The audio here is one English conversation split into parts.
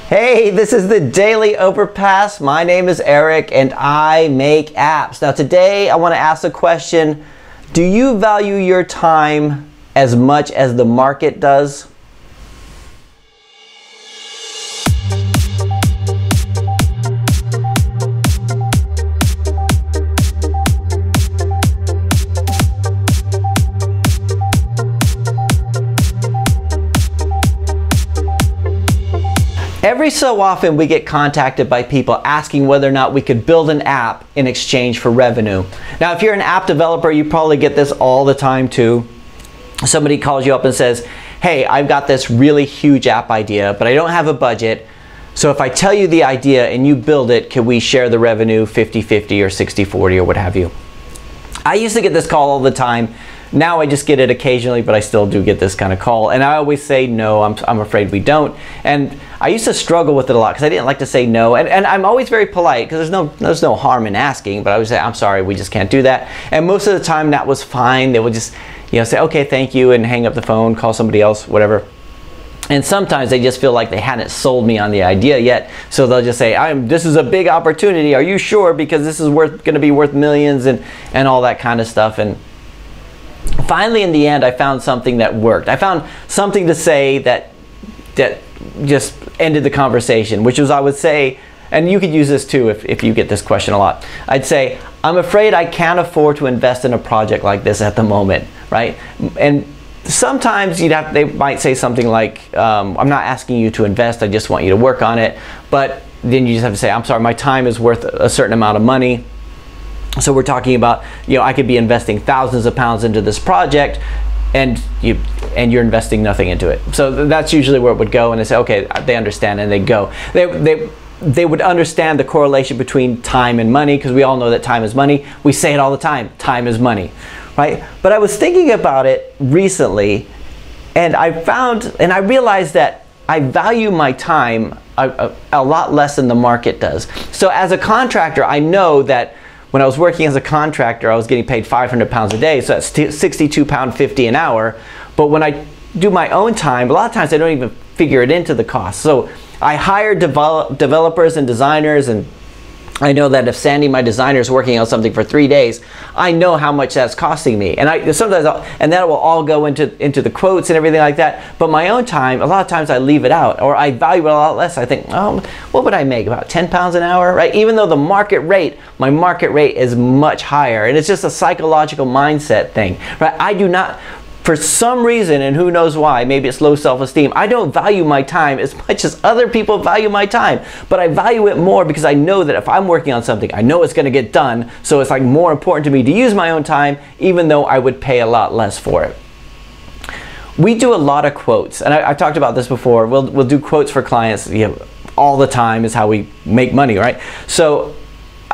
Hey, this is the Daily Overpass. My name is Eric and I make apps. Now today I want to ask a question. Do you value your time as much as the market does? Every so often we get contacted by people asking whether or not we could build an app in exchange for revenue. Now if you're an app developer, you probably get this all the time too. Somebody calls you up and says, hey, I've got this really huge app idea, but I don't have a budget. So if I tell you the idea and you build it, can we share the revenue 50-50 or 60-40 or what have you? I used to get this call all the time. Now I just get it occasionally, but I still do get this kind of call. And I always say, no, I'm afraid we don't. And I used to struggle with it a lot because I didn't like to say no. And I'm always very polite because there's no harm in asking, but I would say, I'm sorry, we just can't do that. And most of the time that was fine. They would just, say, okay, thank you, and hang up the phone, call somebody else, whatever. And sometimes they just feel like they hadn't sold me on the idea yet. So they'll just say, this is a big opportunity. Are you sure? Because this is going to be worth millions and all that kind of stuff. And finally, in the end, I found something that worked. I found something to say that just ended the conversation, which was I would say, and you could use this too if you get this question a lot. I'd say, I'm afraid I can't afford to invest in a project like this at the moment, right? And sometimes they might say something like, I'm not asking you to invest, I just want you to work on it. But then you just have to say, I'm sorry, my time is worth a certain amount of money. So we're talking about, I could be investing thousands of pounds into this project and you're investing nothing into it. So that's usually where it would go, and they say, okay, they understand, and they go. They would understand the correlation between time and money, because we all know that time is money. We say it all the time, time is money, right? But I was thinking about it recently, and I realized that I value my time a lot less than the market does. So as a contractor, I know that when I was working as a contractor, I was getting paid 500 pounds a day, so that's £62.50 an hour. But when I do my own time, a lot of times I don't even figure it into the cost. So I hire developers and designers, and I know that if Sandy, my designer, is working on something for 3 days, I know how much that's costing me. And that will all go into the quotes and everything like that. But my own time, a lot of times I leave it out, or I value it a lot less. I think, oh, what would I make? About 10 pounds an hour, right? Even though my market rate is much higher. And it's just a psychological mindset thing, right? I do not, for some reason, and who knows why, maybe it's low self-esteem, I don't value my time as much as other people value my time. But I value it more because I know that if I'm working on something, I know it's going to get done. So it's like more important to me to use my own time, even though I would pay a lot less for it. We do a lot of quotes, and I've talked about this before. We'll do quotes for clients all the time, is how we make money, right? So,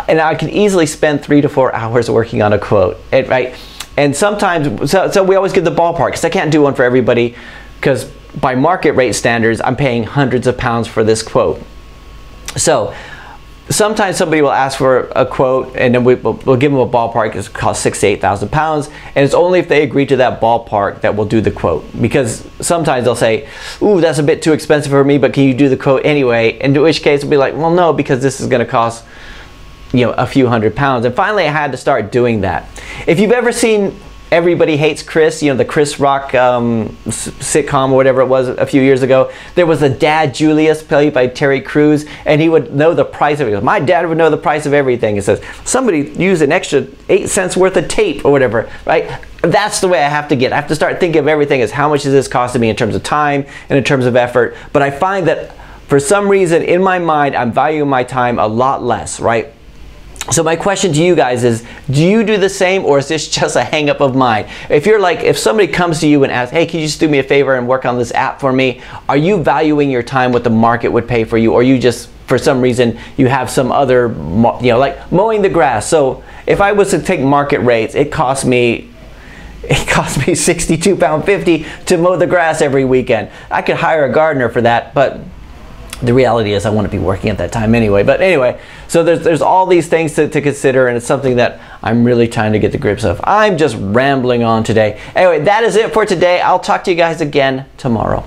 and I can easily spend 3 to 4 hours working on a quote, right? And sometimes, so we always give the ballpark, because I can't do one for everybody, because by market rate standards, I'm paying hundreds of pounds for this quote. So sometimes somebody will ask for a quote, and then we'll give them a ballpark. It costs £6,000 to £8,000, and it's only if they agree to that ballpark that we'll do the quote. Because sometimes they'll say, ooh, that's a bit too expensive for me, but can you do the quote anyway? In which case we'll be like, well, no, because this is going to cost a few £100. And finally I had to start doing that. If you've ever seen Everybody Hates Chris, the Chris Rock sitcom or whatever it was a few years ago, there was a dad, Julius, played by Terry Crews, and he would know the price of it. My dad would know the price of everything. It says, somebody used an extra 8 cents worth of tape or whatever, right? That's the way I have to get. I have to start thinking of everything as how much is this costing me in terms of time and in terms of effort. But I find that for some reason in my mind, I'm valuing my time a lot less, right? So my question to you guys is, do you do the same, or is this just a hang up of mine? If somebody comes to you and asks, hey, can you just do me a favor and work on this app for me? Are you valuing your time what the market would pay for you, or you just, for some reason, you have some other, like mowing the grass? So if I was to take market rates, it cost me £62.50 to mow the grass every weekend. I could hire a gardener for that, but the reality is I want to be working at that time anyway. But anyway, so there's all these things to consider, and it's something that I'm really trying to get the grips of. I'm just rambling on today. Anyway, that is it for today. I'll talk to you guys again tomorrow.